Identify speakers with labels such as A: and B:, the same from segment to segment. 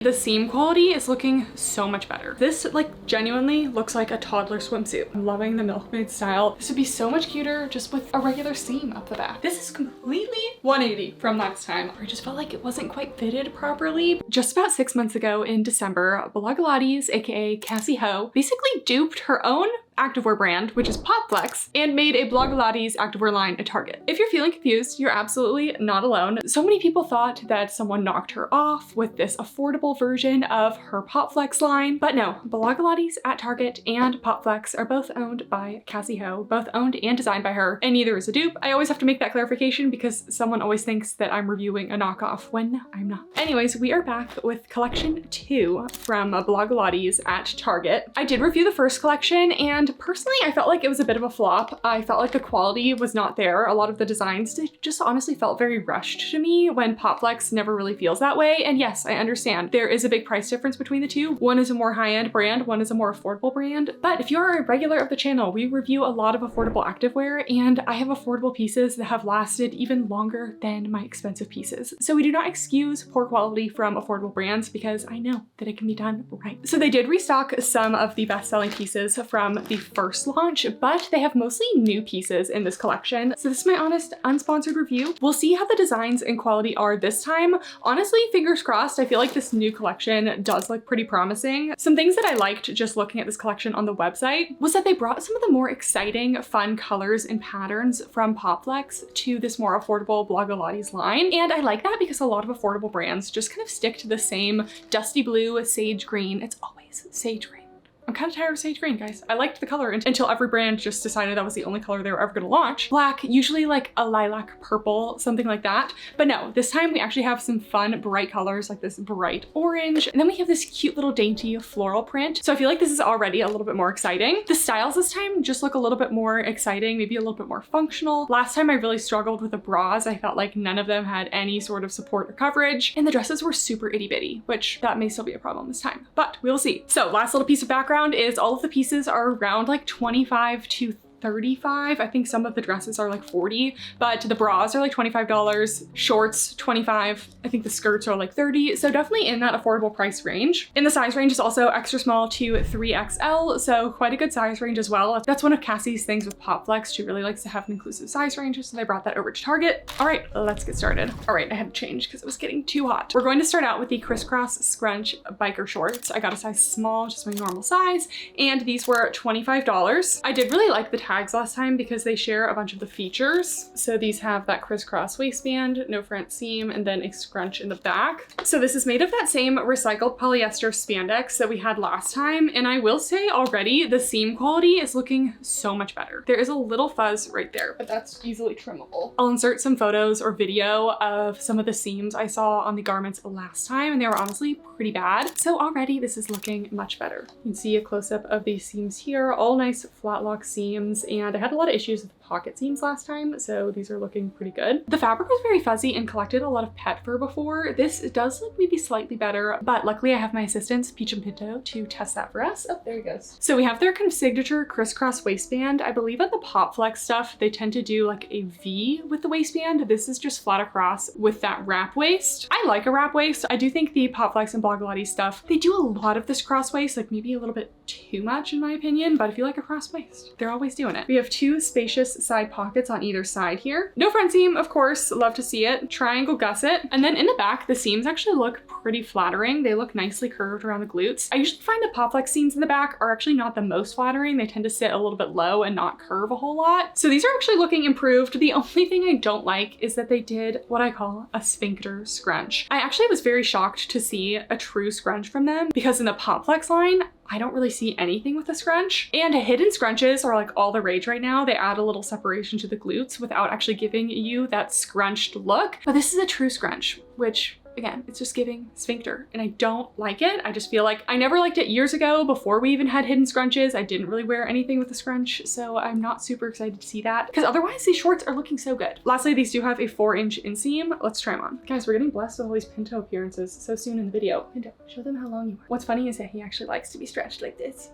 A: The seam quality is looking so much better. This like genuinely looks like a toddler swimsuit. I'm loving the milkmaid style. This would be so much cuter just with a regular seam up the back. This is completely 180 from last time. I just felt like it wasn't quite fitted properly. Just about 6 months ago in December, Blogilates, aka Cassey Ho, basically duped her own activewear brand, which is Popflex, and made a Blogilates activewear line at Target. If you're feeling confused, you're absolutely not alone. So many people thought that someone knocked her off with this affordable version of her Popflex line, but no, Blogilates at Target and Popflex are both owned by Cassey Ho, both owned and designed by her, and neither is a dupe. I always have to make that clarification because someone always thinks that I'm reviewing a knockoff when I'm not. Anyways, we are back with collection 2 from Blogilates at Target. I did review the first collection, and personally, I felt like it was a bit of a flop. I felt like the quality was not there. A lot of the designs just honestly felt very rushed to me when Popflex never really feels that way. And yes, I understand there is a big price difference between the two. One is a more high-end brand, one is a more affordable brand. But if you're a regular of the channel, we review a lot of affordable activewear, and I have affordable pieces that have lasted even longer than my expensive pieces. So we do not excuse poor quality from affordable brands because I know that it can be done right. So they did restock some of the best-selling pieces from the first launch, but they have mostly new pieces in this collection. So this is my honest, unsponsored review. We'll see how the designs and quality are this time. Honestly, fingers crossed, I feel like this new collection does look pretty promising. Some things that I liked just looking at this collection on the website was that they brought some of the more exciting, fun colors and patterns from Popflex to this more affordable Blogilates line. And I like that because a lot of affordable brands just kind of stick to the same dusty blue, sage green. It's always sage green. I'm kind of tired of sage green, guys. I liked the color until every brand just decided that was the only color they were ever gonna launch. Black, usually like a lilac purple, something like that. But no, this time we actually have some fun, bright colors like this bright orange. And then we have this cute little dainty floral print. So I feel like this is already a little bit more exciting. The styles this time just look a little bit more exciting, maybe a little bit more functional. Last time I really struggled with the bras. I felt like none of them had any sort of support or coverage. And the dresses were super itty bitty, which that may still be a problem this time, but we'll see. So last little piece of background is all of the pieces are around like 25 to 35. I think some of the dresses are like 40, but the bras are like $25, shorts 25. I think the skirts are like 30. So definitely in that affordable price range. And the size range is also extra small to 3XL. So quite a good size range as well. That's one of Cassie's things with Popflex. She really likes to have an inclusive size range. So they brought that over to Target. All right, let's get started. All right, I had to change because it was getting too hot. We're going to start out with the crisscross scrunch biker shorts. I got a size small, just my normal size. And these were $25. I did really like the tags last time because they share a bunch of the features. So these have that crisscross waistband, no front seam, and then a scrunch in the back. So this is made of that same recycled polyester spandex that we had last time. And I will say already, the seam quality is looking so much better. There is a little fuzz right there, but that's easily trimmable. I'll insert some photos or video of some of the seams I saw on the garments last time, and they were honestly pretty bad. So already this is looking much better. You can see a close-up of these seams here, all nice flat lock seams, and I had a lot of issues with pocket seams last time, so these are looking pretty good. The fabric was very fuzzy and collected a lot of pet fur before. This does look maybe slightly better, but luckily I have my assistants, Peach and Pinto, to test that for us. Oh, there he goes. So we have their kind of signature crisscross waistband. I believe at the Popflex stuff, they tend to do like a V with the waistband. This is just flat across with that wrap waist. I like a wrap waist. I do think the Popflex and Blogilates stuff, they do a lot of this cross waist, like maybe a little bit too much in my opinion, but if you like a cross waist, they're always doing it. We have two spacious side pockets on either side here. No front seam, of course, love to see it. Triangle gusset. And then in the back, the seams actually look pretty flattering. They look nicely curved around the glutes. I usually find the Popflex seams in the back are actually not the most flattering. They tend to sit a little bit low and not curve a whole lot. So these are actually looking improved. The only thing I don't like is that they did what I call a sphincter scrunch. I actually was very shocked to see a true scrunch from them because in the Popflex line, I don't really see anything with a scrunch. And hidden scrunches are like all the rage right now. They add a little separation to the glutes without actually giving you that scrunched look. But this is a true scrunch, which again, it's just giving sphincter and I don't like it. I just feel like I never liked it years ago before we even had hidden scrunches. I didn't really wear anything with a scrunch, so I'm not super excited to see that because otherwise these shorts are looking so good. Lastly, these do have a 4-inch inseam. Let's try them on. Guys, we're getting blessed with all these Pinto appearances so soon in the video. Pinto, show them how long you are. What's funny is that he actually likes to be stretched like this.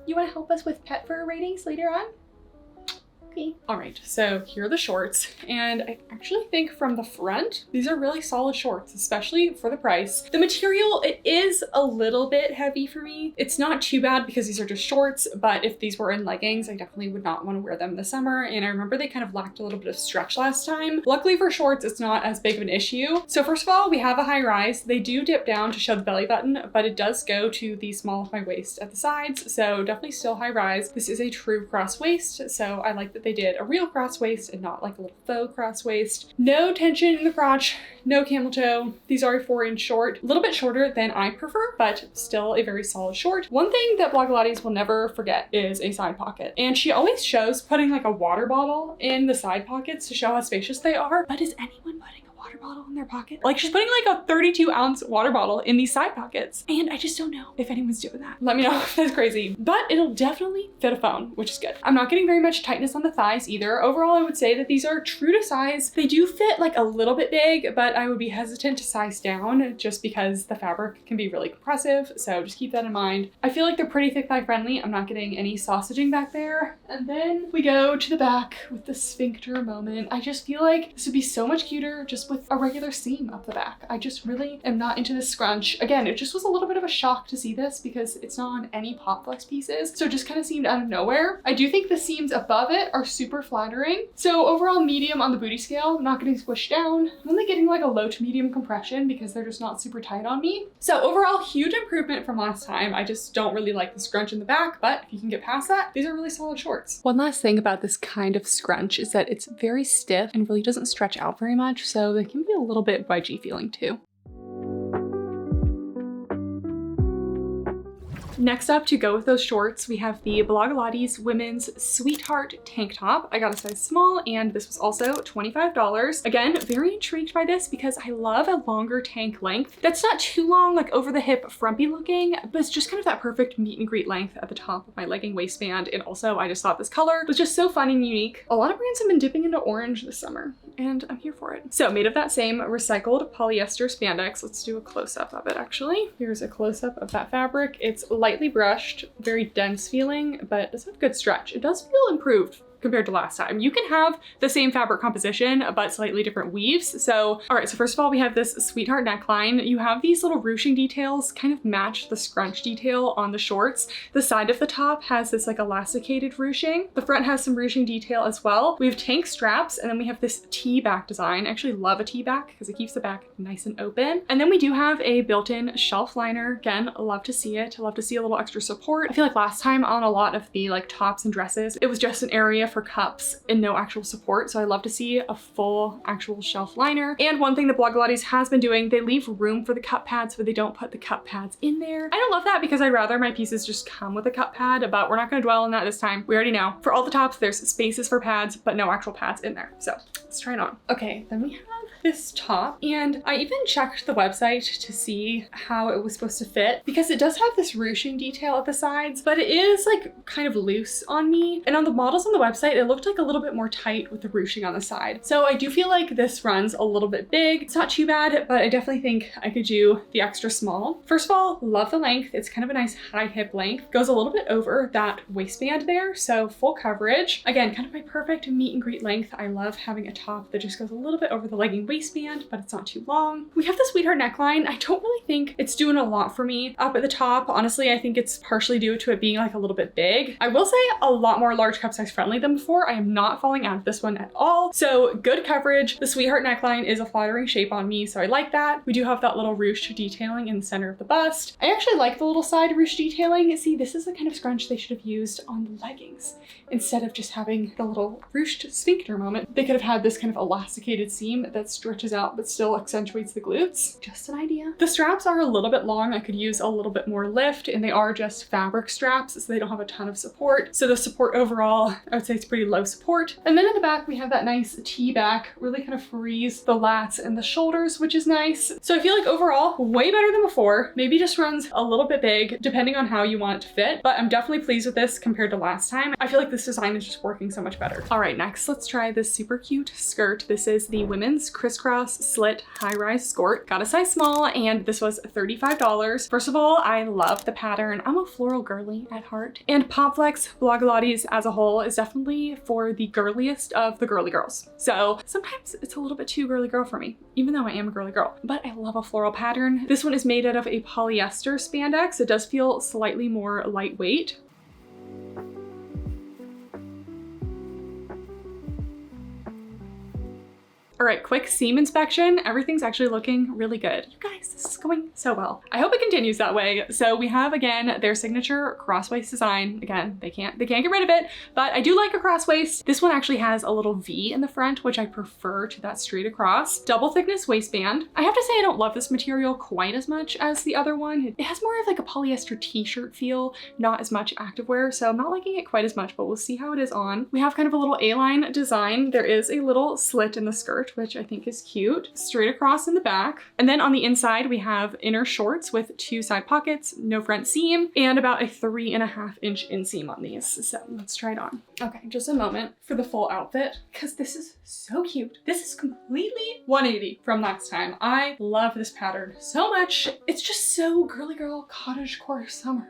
A: You want to help us with pet fur ratings later on? happy. All right, so here are the shorts. And I actually think from the front, these are really solid shorts, especially for the price. The material, it is a little bit heavy for me. It's not too bad because these are just shorts, but if these were in leggings, I definitely would not want to wear them in the summer. And I remember they kind of lacked a little bit of stretch last time. Luckily for shorts, it's not as big of an issue. So first of all, we have a high rise. They do dip down to show the belly button, but it does go to the small of my waist at the sides. So definitely still high rise. This is a true cross waist. So I like that they did a real cross waist and not like a little faux cross waist. No tension in the crotch, no camel toe. These are a 4-inch short, a little bit shorter than I prefer, but still a very solid short. One thing that Blogilates will never forget is a side pocket. And she always shows putting like a water bottle in the side pockets to show how spacious they are. But is anyone putting a water bottle in their pocket? Like she's putting like a 32-ounce water bottle in these side pockets. And I just don't know if anyone's doing that. Let me know if that's crazy. But it'll definitely fit a phone, which is good. I'm not getting very much tightness on the thighs either. Overall, I would say that these are true to size. They do fit like a little bit big, but I would be hesitant to size down just because the fabric can be really compressive. So just keep that in mind. I feel like they're pretty thick thigh friendly. I'm not getting any sausaging back there. And then we go to the back with the sphincter moment. I just feel like this would be so much cuter just with a regular seam up the back. I just really am not into this scrunch. Again, it just was a little bit of a shock to see this because it's not on any Popflex pieces. So it just kind of seemed out of nowhere. I do think the seams above it are super flattering. So overall medium on the booty scale, not getting squished down. I'm only getting like a low to medium compression because they're just not super tight on me. So overall, huge improvement from last time. I just don't really like the scrunch in the back, but if you can get past that, these are really solid shorts. One last thing about this kind of scrunch is that it's very stiff and really doesn't stretch out very much. So they can be a little bit wedgy feeling too. Next up, to go with those shorts, we have the Blogilates Women's Sweetheart Tank Top. I got a size small and this was also $25. Again, very intrigued by this because I love a longer tank length. That's not too long, like over the hip frumpy looking, but it's just kind of that perfect meet and greet length at the top of my legging waistband. And also I just thought this color was just so fun and unique. A lot of brands have been dipping into orange this summer and I'm here for it. So made of that same recycled polyester spandex. Let's do a close-up of it actually. Here's a close-up of that fabric. It's lightly brushed, very dense feeling, but it does have good stretch. It does feel improved compared to last time. You can have the same fabric composition, but slightly different weaves. So, all right, so first of all, we have this sweetheart neckline. You have these little ruching details kind of match the scrunch detail on the shorts. The side of the top has this like elasticated ruching. The front has some ruching detail as well. We have tank straps, and then we have this T-back design. I actually love a T-back because it keeps the back nice and open. And then we do have a built-in shelf liner. Again, I love to see it. I love to see a little extra support. I feel like last time on a lot of the like tops and dresses, it was just an area for cups and no actual support. So I love to see a full actual shelf liner. And one thing that Blogilates has been doing, they leave room for the cup pads, but they don't put the cup pads in there. I don't love that because I'd rather my pieces just come with a cup pad, but we're not going to dwell on that this time. We already know. For all the tops, there's spaces for pads, but no actual pads in there. So let's try it on. Okay, then we have this top, and I even checked the website to see how it was supposed to fit because it does have this ruching detail at the sides, but it is like kind of loose on me. And on the models on the website, it looked like a little bit more tight with the ruching on the side. So I do feel like this runs a little bit big. It's not too bad, but I definitely think I could do the extra small. First of all, love the length. It's kind of a nice high hip length. Goes a little bit over that waistband there, so full coverage. Again, kind of my perfect meet and greet length. I love having a top that just goes a little bit over the legging waistband, but it's not too long. We have the sweetheart neckline. I don't really think it's doing a lot for me up at the top. Honestly, I think it's partially due to it being like a little bit big. I will say a lot more large cup size friendly than before. I am not falling out of this one at all. So good coverage. The sweetheart neckline is a flattering shape on me, so I like that. We do have that little ruched detailing in the center of the bust. I actually like the little side ruched detailing. See, this is the kind of scrunch they should have used on the leggings instead of just having the little ruched sphincter moment. They could have had this kind of elasticated seam that stretches out but still accentuates the glutes. Just an idea. The straps are a little bit long. I could use a little bit more lift, and they are just fabric straps, so they don't have a ton of support. So the support overall, I would say it's pretty low support. And then in the back, we have that nice T-back, really kind of frees the lats and the shoulders, which is nice. So I feel like overall, way better than before. Maybe just runs a little bit big, depending on how you want it to fit, but I'm definitely pleased with this compared to last time. I feel like this design is just working so much better. All right, next, let's try this super cute skirt. This is the women's crisscross slit high-rise skort. Got a size small, and this was $35. First of all, I love the pattern. I'm a floral girly at heart, and Popflex Blogilates as a whole is definitely definitely for the girliest of the girly girls. So sometimes it's a little bit too girly girl for me, even though I am a girly girl, but I love a floral pattern. This one is made out of a polyester spandex. It does feel slightly more lightweight. All right, quick seam inspection. Everything's actually looking really good. You guys, this is going so well. I hope it continues that way. So we have, again, their signature cross waist design. Again, they can't get rid of it, but I do like a cross waist. This one actually has a little V in the front, which I prefer to that straight across. Double thickness waistband. I have to say I don't love this material quite as much as the other one. It has more of like a polyester t-shirt feel, not as much activewear, so I'm not liking it quite as much, but we'll see how it is on. We have kind of a little A-line design. There is a little slit in the skirt, which I think is cute. Straight across in the back. And then on the inside, we have inner shorts with 2 side pockets, no front seam, and about a 3.5-inch inseam on these. So let's try it on. Okay, just a moment for the full outfit, because this is so cute. This is completely 180 from last time. I love this pattern so much. It's just so girly girl cottagecore summer.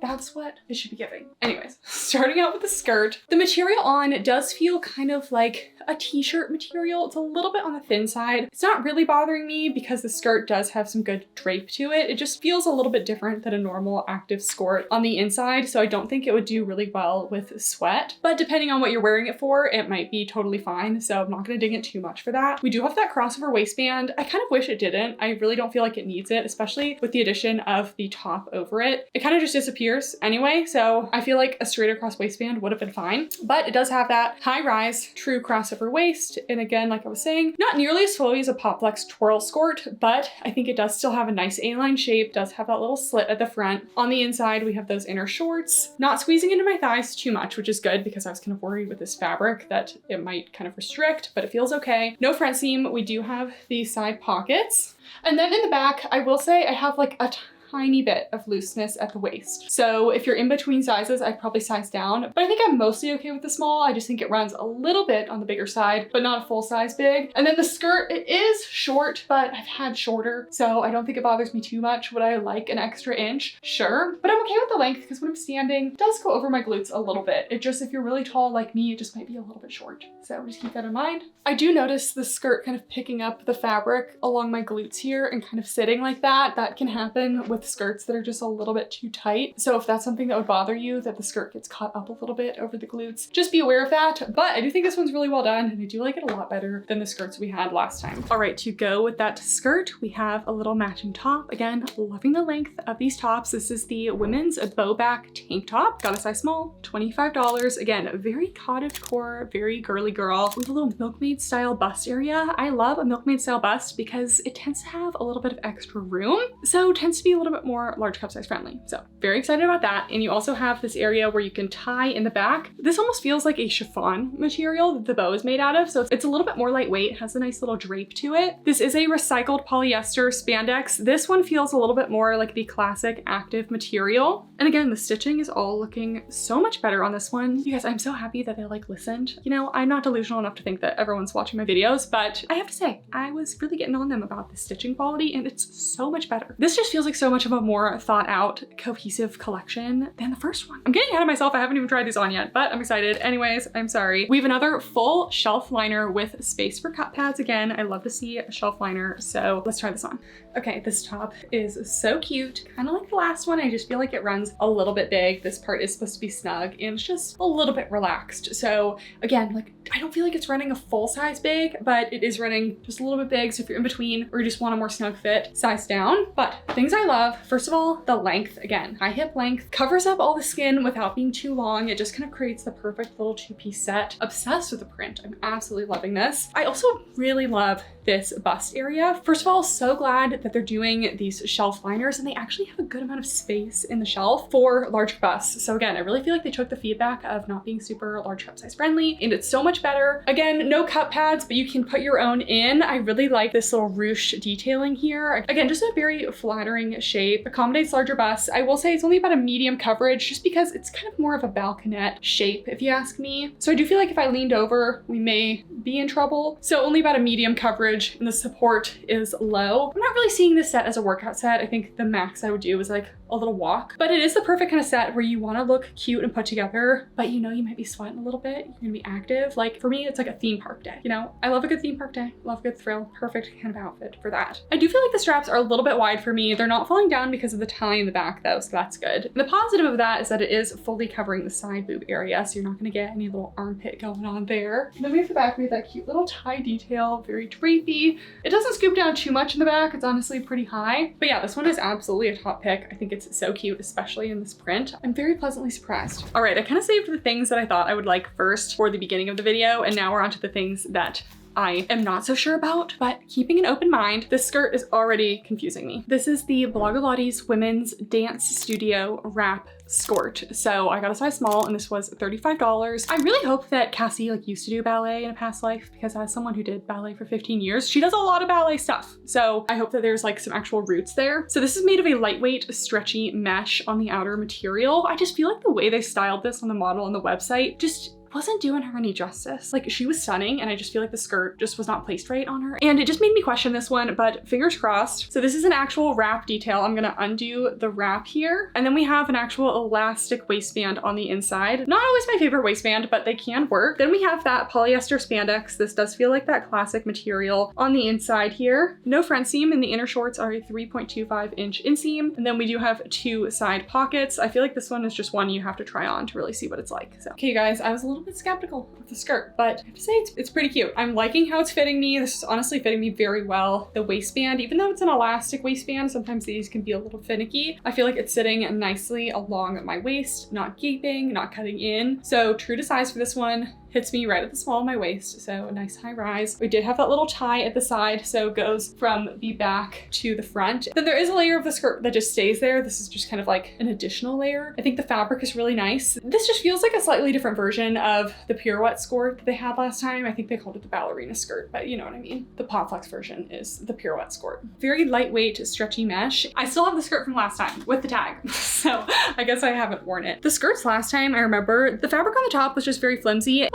A: That's what it should be giving. Anyways, starting out with the skirt. The material on does feel kind of like a t-shirt material. It's a little bit on the thin side. It's not really bothering me because the skirt does have some good drape to it. It just feels a little bit different than a normal active skort on the inside, so I don't think it would do really well with sweat. But depending on what you're wearing it for, it might be totally fine, so I'm not gonna dig in too much for that. We do have that crossover waistband. I kind of wish it didn't. I really don't feel like it needs it, especially with the addition of the top over it. It kind of just disappears anyway, so I feel like a straight across waistband would have been fine. But it does have that high rise, true crossover waist, and again, like I was saying, not nearly as flowy as a Popflex Twirl skort, but I think it does still have a nice A-line shape, does have that little slit at the front. On the inside, we have those inner shorts, not squeezing into my thighs too much, which is good because I was kind of worried with this fabric that it might kind of restrict, but it feels okay. No front seam. We do have these side pockets. And then in the back, I will say I have like a tiny bit of looseness at the waist. So if you're in between sizes, I'd probably size down, but I think I'm mostly okay with the small. I just think it runs a little bit on the bigger side, but not a full size big. And then the skirt, it is short, but I've had shorter, so I don't think it bothers me too much. Would I like an extra inch? Sure, but I'm okay with the length because when I'm standing, it does go over my glutes a little bit. It just, if you're really tall like me, it just might be a little bit short. So just keep that in mind. I do notice the skirt kind of picking up the fabric along my glutes here and kind of sitting like that. That can happen with skirts that are just a little bit too tight. So if that's something that would bother you, that the skirt gets caught up a little bit over the glutes, just be aware of that. But I do think this one's really well done, and I do like it a lot better than the skirts we had last time. All right, to go with that skirt, we have a little matching top. Again, loving the length of these tops. This is the women's bow back tank top. Got a size small, $25. Again, very cottage core, very girly girl with a little milkmaid style bust area. I love a milkmaid style bust because it tends to have a little bit of extra room, so it tends to be a little bit more large cup size friendly. So very excited about that. And you also have this area where you can tie in the back. This almost feels like a chiffon material that the bow is made out of, so it's a little bit more lightweight, has a nice little drape to it. This is a recycled polyester spandex. This one feels a little bit more like the classic active material. And again, the stitching is all looking so much better on this one. You guys, I'm so happy that they like listened. You know, I'm not delusional enough to think that everyone's watching my videos, but I have to say, I was really getting on them about the stitching quality, and it's so much better. This just feels like so much of a more thought out, cohesive collection than the first one. I'm getting ahead of myself. I haven't even tried these on yet, but I'm excited. Anyways, I'm sorry. We have another full shelf liner with space for cut pads. Again, I love to see a shelf liner, so let's try this on. Okay, this top is so cute. Kind of like the last one. I just feel like it runs a little bit big. This part is supposed to be snug and it's just a little bit relaxed. So again, like, I don't feel like it's running a full size big, but it is running just a little bit big. So if you're in between or you just want a more snug fit, size down. But things I love, first of all, the length. Again, high hip length, covers up all the skin without being too long. It just kind of creates the perfect little two-piece set. Obsessed with the print. I'm absolutely loving this. I also really love this bust area. First of all, so glad that they're doing these shelf liners, and they actually have a good amount of space in the shelf for large busts. So again, I really feel like they took the feedback of not being super large cup size friendly, and it's so much better. Again, no cut pads, but you can put your own in. I really like this little ruche detailing here. Again, just a very flattering shape, accommodates larger busts. I will say it's only about a medium coverage just because it's kind of more of a balconette shape, if you ask me. So I do feel like if I leaned over, we may be in trouble. So only about a medium coverage, and the support is low. I'm not really seeing this set as a workout set. I think the max I would do is like a little walk. But it is the perfect kind of set where you want to look cute and put together, but you know you might be sweating a little bit, you're gonna be active. Like for me, it's like a theme park day. You know, I love a good theme park day, love a good thrill, perfect kind of outfit for that. I do feel like the straps are a little bit wide for me. They're not falling down because of the tie in the back though, so that's good. And the positive of that is that it is fully covering the side boob area, so you're not gonna get any little armpit going on there. And then we have the back, we have that cute little tie detail, very drapey. It doesn't scoop down too much in the back, it's honestly pretty high. But yeah, this one is absolutely a top pick. I think it's so cute, especially in this print. I'm very pleasantly surprised. All right, I kind of saved the things that I thought I would like first for the beginning of the video, and now we're on to the things that I am not so sure about, but keeping an open mind. This skirt is already confusing me. This is the Blogilates Women's Dance Studio Wrap Skort. So I got a size small and this was $35. I really hope that Cassey used to do ballet in a past life, because as someone who did ballet for 15 years, she does a lot of ballet stuff. So I hope that there's some actual roots there. So this is made of a lightweight, stretchy mesh on the outer material. I just feel like the way they styled this on the model on the website just wasn't doing her any justice. Like, she was stunning, and I just feel like the skirt just was not placed right on her. And it just made me question this one, but fingers crossed. So this is an actual wrap detail. I'm gonna undo the wrap here. And then we have an actual elastic waistband on the inside. Not always my favorite waistband, but they can work. Then we have that polyester spandex. This does feel like that classic material on the inside here. No front seam, and the inner shorts are a 3.25-inch inseam. And then we do have 2 side pockets. I feel like this one is just one you have to try on to really see what it's like. So, okay guys, I was a little bit skeptical of the skirt, but I have to say it's pretty cute. I'm liking how it's fitting me. This is honestly fitting me very well. The waistband, even though it's an elastic waistband, sometimes these can be a little finicky. I feel like it's sitting nicely along my waist, not gaping, not cutting in. So true to size for this one. Hits me right at the small of my waist, so a nice high rise. We did have that little tie at the side, so it goes from the back to the front. Then there is a layer of the skirt that just stays there. This is just kind of like an additional layer. I think the fabric is really nice. This just feels like a slightly different version of the pirouette skirt that they had last time. I think they called it the ballerina skirt, but you know what I mean. The Popflex version is the pirouette skirt. Very lightweight, stretchy mesh. I still have the skirt from last time with the tag, so I guess I haven't worn it. The skirts last time, I remember the fabric on the top was just very flimsy.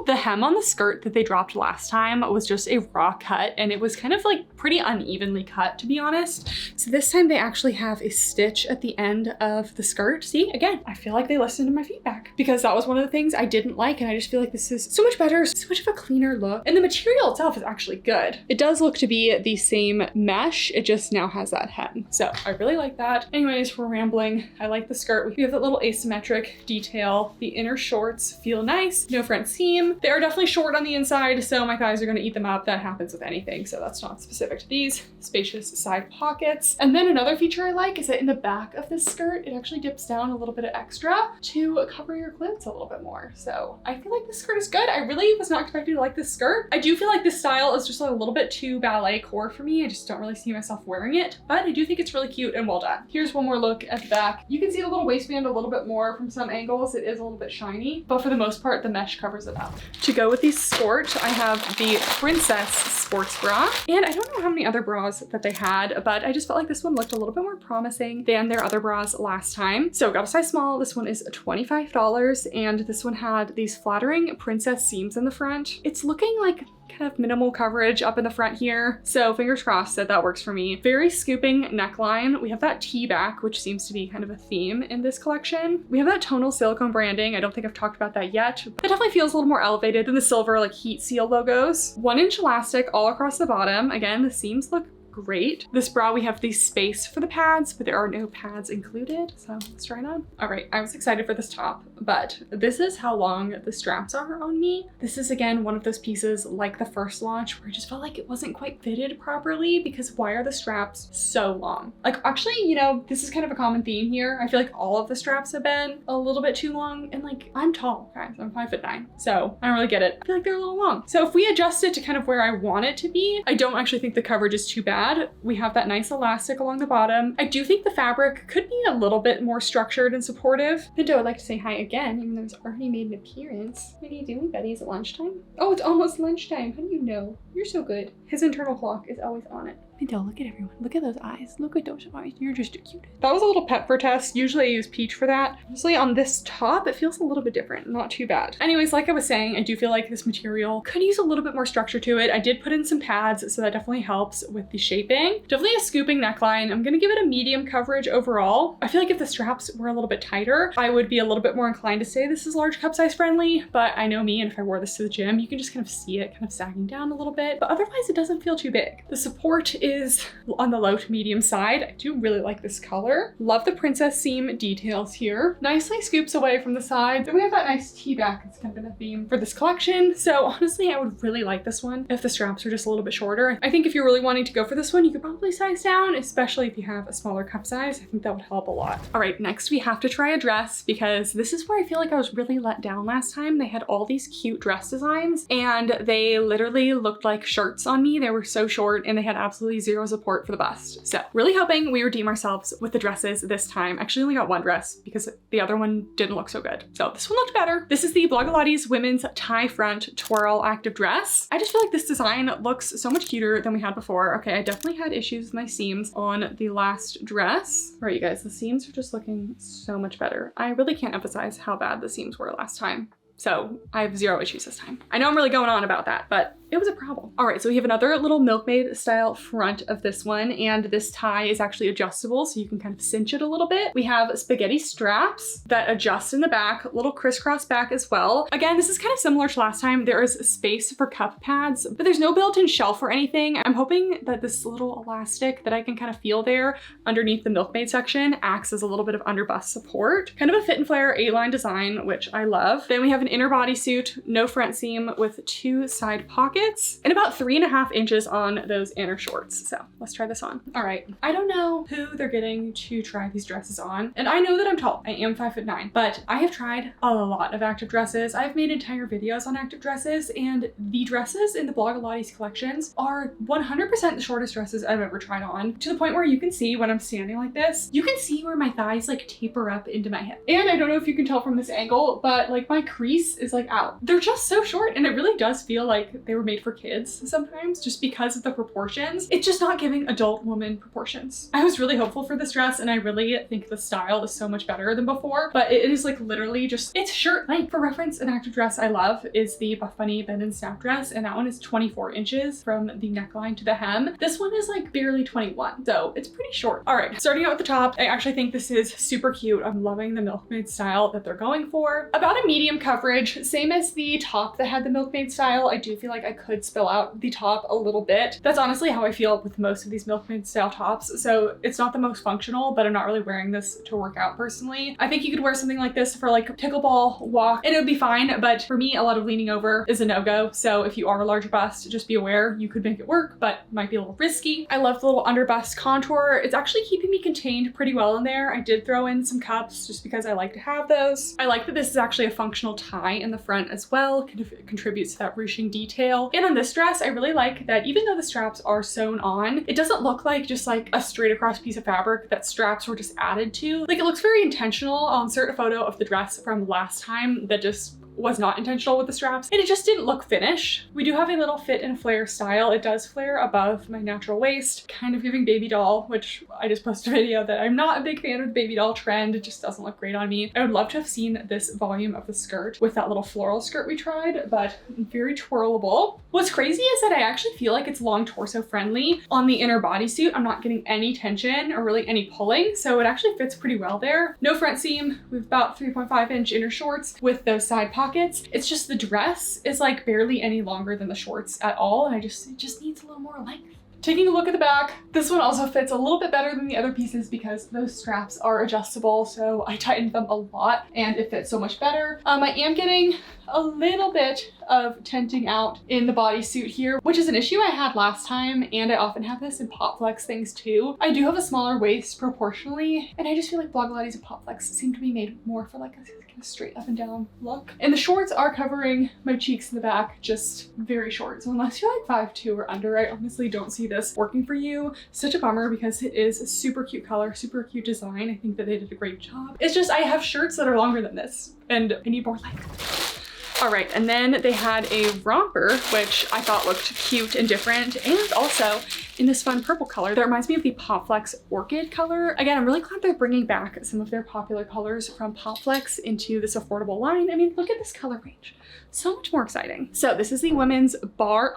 A: The hem on the skirt that they dropped last time was just a raw cut, and it was kind of pretty unevenly cut, to be honest. So this time they actually have a stitch at the end of the skirt. See, again, I feel like they listened to my feedback, because that was one of the things I didn't like, and I just feel like this is so much better, so much of a cleaner look. And the material itself is actually good. It does look to be the same mesh, it just now has that hem. So I really like that. Anyways, we're rambling. I like the skirt. We have that little asymmetric detail. The inner shorts feel nice. No front seam. They are definitely short on the inside, so my thighs are gonna eat them up. That happens with anything, so that's not specific to these. Spacious side pockets. And then another feature I like is that in the back of this skirt, it actually dips down a little bit of extra to cover your glutes a little bit more. So I feel like this skirt is good. I really was not expecting to like this skirt. I do feel like this style is just a little bit too ballet core for me. I just don't really see myself wearing it, but I do think it's really cute and well done. Here's one more look at the back. You can see the little waistband a little bit more from some angles. It is a little bit shiny, but for the most part, the mesh covers it up. To go with the Skort, I have the Princess sports bra, and I don't know how many other bras that they had, but I just felt like this one looked a little bit more promising than their other bras last time. So got a size small. This one is $25, and this one had these flattering princess seams in the front. It's looking like kind of minimal coverage up in the front here, so fingers crossed that that works for me. Very scooping neckline. We have that T-back, which seems to be kind of a theme in this collection. We have that tonal silicone branding. I don't think I've talked about that yet. It definitely feels a little more elevated than the silver heat seal logos. 1-inch elastic all across the bottom. Again, the seams look great. This bra, we have the space for the pads, but there are no pads included, so let's try it on. All right, I was excited for this top, but this is how long the straps are on me. This is, again, one of those pieces like the first launch where I just felt like it wasn't quite fitted properly, because why are the straps so long? Actually, you know, this is kind of a common theme here. I feel like all of the straps have been a little bit too long, and I'm tall, guys. I'm 5'9", so I don't really get it. I feel like they're a little long. So if we adjust it to kind of where I want it to be, I don't actually think the coverage is too bad. We have that nice elastic along the bottom. I do think the fabric could be a little bit more structured and supportive. Pinto would like to say hi again, even though it's already made an appearance. What are you doing, buddy? Is it lunchtime? Oh, it's almost lunchtime. How do you know? You're so good. His internal clock is always on it. Don't look at everyone. Look at those eyes. Look at those eyes. You're just cute. That was a little pet for test. Usually I use peach for that. Honestly, on this top, it feels a little bit different. Not too bad. Anyways, like I was saying, I do feel like this material could use a little bit more structure to it. I did put in some pads, so that definitely helps with the shaping. Definitely a scooping neckline. I'm gonna give it a medium coverage overall. I feel like if the straps were a little bit tighter, I would be a little bit more inclined to say this is large cup size friendly, but I know me, and if I wore this to the gym, you can just kind of see it kind of sagging down a little bit, but otherwise it doesn't feel too big. The support is on the low to medium side. I do really like this color. Love the princess seam details here. Nicely scoops away from the side. Then we have that nice T-back. It's kind of been a theme for this collection. So honestly, I would really like this one if the straps are just a little bit shorter. I think if you're really wanting to go for this one, you could probably size down, especially if you have a smaller cup size. I think that would help a lot. All right, next we have to try a dress, because this is where I feel like I was really let down last time. They had all these cute dress designs and they literally looked like shirts on me. They were so short and they had absolutely zero support for the bust. So really hoping we redeem ourselves with the dresses this time. Actually only got one dress because the other one didn't look so good. So this one looked better. This is the Blogilates women's tie front twirl active dress. I just feel like this design looks so much cuter than we had before. Okay, I definitely had issues with my seams on the last dress. All right, you guys, the seams are just looking so much better. I really can't emphasize how bad the seams were last time. So I have zero issues this time. I know I'm really going on about that, but it was a problem. All right, so we have another little milkmaid style front of this one, and this tie is actually adjustable, so you can kind of cinch it a little bit. We have spaghetti straps that adjust in the back, little crisscross back as well. Again, this is kind of similar to last time. There is space for cup pads, but there's no built-in shelf or anything. I'm hoping that this little elastic that I can kind of feel there underneath the milkmaid section acts as a little bit of under bust support. Kind of a fit and flare A-line design, which I love. Then we have an inner bodysuit, no front seam with 2 side pockets, and about 3.5 inches on those inner shorts. So let's try this on. All right, I don't know who they're getting to try these dresses on, and I know that I'm tall. I am 5'9", but I have tried a lot of active dresses. I've made entire videos on active dresses, and the dresses in the Blogilates collections are 100% the shortest dresses I've ever tried on, to the point where you can see when I'm standing like this, you can see where my thighs like taper up into my hip. And I don't know if you can tell from this angle, but like my crease is like out. They're just so short, and it really does feel like they were made for kids sometimes, just because of the proportions. It's just not giving adult woman proportions. I was really hopeful for this dress, and I really think the style is so much better than before, but it is like literally just, it's shirt length. For reference, an active dress I love is the Buff Bunny bend and snap dress, and that one is 24 inches from the neckline to the hem. This one is like barely 21, so it's pretty short. All right, starting out with the top, I actually think this is super cute. I'm loving the milkmaid style that they're going for. About a medium coverage, same as the top that had the milkmaid style. I do feel like I could spill out the top a little bit. That's honestly how I feel with most of these milkmaid style tops. So it's not the most functional, but I'm not really wearing this to work out personally. I think you could wear something like this for like a pickleball walk and it would be fine. But for me, a lot of leaning over is a no-go. So if you are a larger bust, just be aware you could make it work, but it might be a little risky. I love the little under bust contour. It's actually keeping me contained pretty well in there. I did throw in some cups just because I like to have those. I like that this is actually a functional tie in the front as well. Kind of contributes to that ruching detail. And on this dress, I really like that even though the straps are sewn on, it doesn't look like just like a straight across piece of fabric that straps were just added to. Like, it looks very intentional. I'll insert a photo of the dress from last time that just was not intentional with the straps, and it just didn't look finished. We do have a little fit and flare style. It does flare above my natural waist, kind of giving baby doll, which I just posted a video that I'm not a big fan of the baby doll trend. It just doesn't look great on me. I would love to have seen this volume of the skirt with that little floral skirt we tried, but very twirlable. What's crazy is that I actually feel like it's long torso friendly. On the inner bodysuit, I'm not getting any tension or really any pulling, so it actually fits pretty well there. No front seam. We have about 3.5 inch inner shorts with those side pockets. It's just the dress is like barely any longer than the shorts at all, and it just needs a little more length. Taking a look at the back, this one also fits a little bit better than the other pieces because those straps are adjustable, so I tightened them a lot and it fits so much better. I am getting a little bit of tenting out in the bodysuit here, which is an issue I had last time, and I often have this in Popflex things too. I do have a smaller waist proportionally, and I just feel like Blogilates and Popflex seem to be made more for like a kind of straight up and down look. And the shorts are covering my cheeks in the back, just very short. So unless you're like 5'2" or under, I honestly don't see this working for you. Such a bummer because it is a super cute color, super cute design. I think that they did a great job. It's just I have shirts that are longer than this and I need more length. All right, and then they had a romper, which I thought looked cute and different, and also in this fun purple color that reminds me of the Popflex Orchid color. Again, I'm really glad they're bringing back some of their popular colors from Popflex into this affordable line. I mean, look at this color range. So much more exciting. So this is the women's Barre.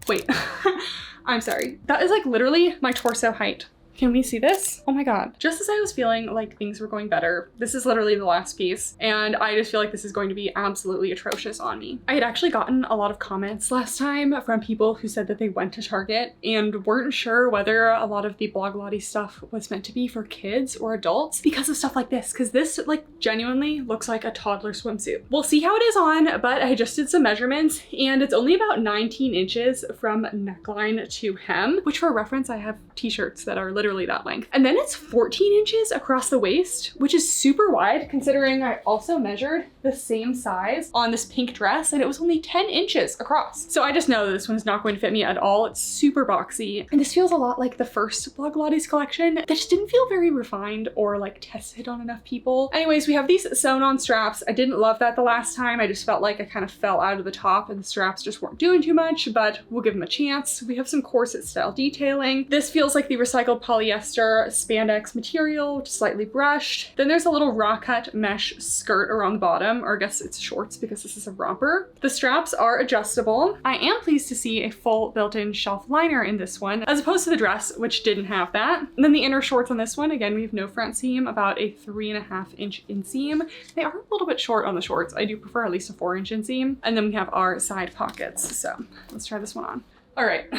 A: Wait, I'm sorry. That is like literally my torso height. Can we see this? Oh my God. Just as I was feeling like things were going better, this is literally the last piece. And I just feel like this is going to be absolutely atrocious on me. I had actually gotten a lot of comments last time from people who said that they went to Target and weren't sure whether a lot of the Blogilates stuff was meant to be for kids or adults because of stuff like this. Because this like genuinely looks like a toddler swimsuit. We'll see how it is on, but I just did some measurements and it's only about 19 inches from neckline to hem, which for reference, I have t-shirts that are literally that length. And then it's 14 inches across the waist, which is super wide considering I also measured the same size on this pink dress and it was only 10 inches across. So I just know this one's not going to fit me at all. It's super boxy. And this feels a lot like the first Blogilates collection that just didn't feel very refined or like tested on enough people. Anyways, we have these sewn on straps. I didn't love that the last time. I just felt like I kind of fell out of the top and the straps just weren't doing too much, but we'll give them a chance. We have some corset style detailing. This feels like the recycled polyester spandex material, which is slightly brushed. Then there's a little raw cut mesh skirt around the bottom, or I guess it's shorts because this is a romper. The straps are adjustable. I am pleased to see a full built-in shelf liner in this one, as opposed to the dress, which didn't have that. And then the inner shorts on this one, again, we have no front seam, about a 3.5 inch inseam. They are a little bit short on the shorts. I do prefer at least a 4-inch inseam. And then we have our side pockets. So let's try this one on. All right,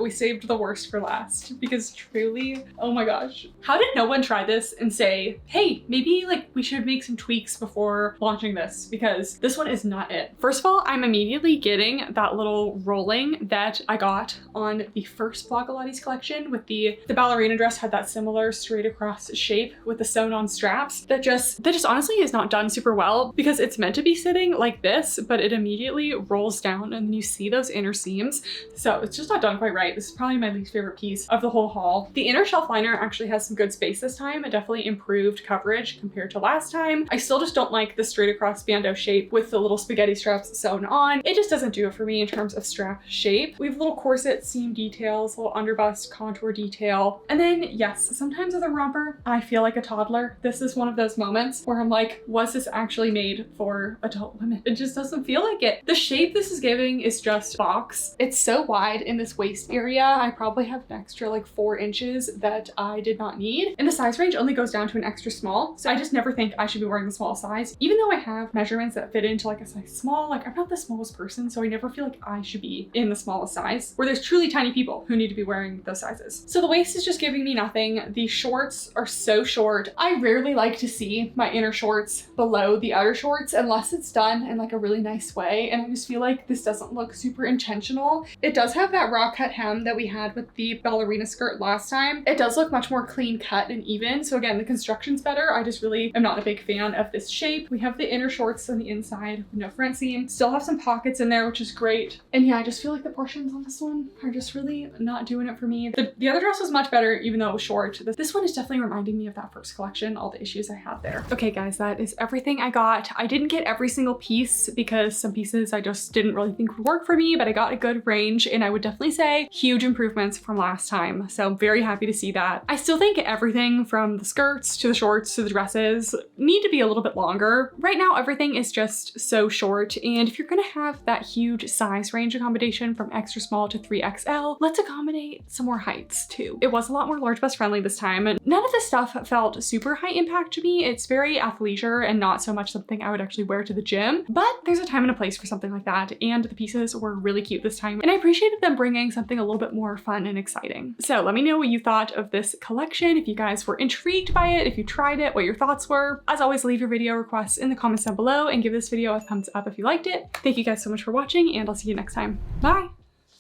A: we saved the worst for last because truly, oh my gosh. How did no one try this and say, hey, maybe like we should make some tweaks before launching this because this one is not it. First of all, I'm immediately getting that little rolling that I got on the first Blogilates collection with the ballerina dress had that similar straight across shape with the sewn on straps that just honestly is not done super well because it's meant to be sitting like this, but it immediately rolls down and you see those inner seams. So it's just not done quite right. This is probably my least favorite piece of the whole haul. The inner shelf liner actually has some good space this time. It definitely improved coverage compared to last time. I still just don't like the straight across bandeau shape with the little spaghetti straps sewn on. It just doesn't do it for me in terms of strap shape. We have little corset seam details, little underbust contour detail. And then yes, sometimes with a romper, I feel like a toddler. This is one of those moments where I'm like, was this actually made for adult women? It just doesn't feel like it. The shape this is giving is just box. It's so wide in this waist area. I probably have an extra like 4 inches that I did not need. And the size range only goes down to an extra small. So I just never think I should be wearing the small size. Even though I have measurements that fit into like a size small, like I'm not the smallest person. So I never feel like I should be in the smallest size where there's truly tiny people who need to be wearing those sizes. So the waist is just giving me nothing. The shorts are so short. I rarely like to see my inner shorts below the outer shorts unless it's done in like a really nice way. And I just feel like this doesn't look super intentional. It does have that raw cut hem that we had with the ballerina skirt last time. It does look much more clean cut and even. So again, the construction's better. I just really am not a big fan of this shape. We have the inner shorts on the inside with no front seam. Still have some pockets in there, which is great. And yeah, I just feel like the portions on this one are just really not doing it for me. The other dress was much better, even though it was short. This one is definitely reminding me of that first collection, all the issues I had there. Okay guys, that is everything I got. I didn't get every single piece because some pieces I just didn't really think would work for me, but I got a good range and I would definitely say huge improvements from last time. So I'm very happy to see that. I still think everything from the skirts to the shorts to the dresses need to be a little bit longer. Right now, everything is just so short. And if you're gonna have that huge size range accommodation from extra small to 3XL, let's accommodate some more heights too. It was a lot more large bust friendly this time. And none of this stuff felt super high impact to me. It's very athleisure and not so much something I would actually wear to the gym, but there's a time and a place for something like that. And the pieces were really cute this time. And I appreciated them bringing something a little bit more fun and exciting. So let me know what you thought of this collection. If you guys were intrigued by it, if you tried it, what your thoughts were. As always, leave your video requests in the comments down below and give this video a thumbs up if you liked it. Thank you guys so much for watching and I'll see you next time. Bye.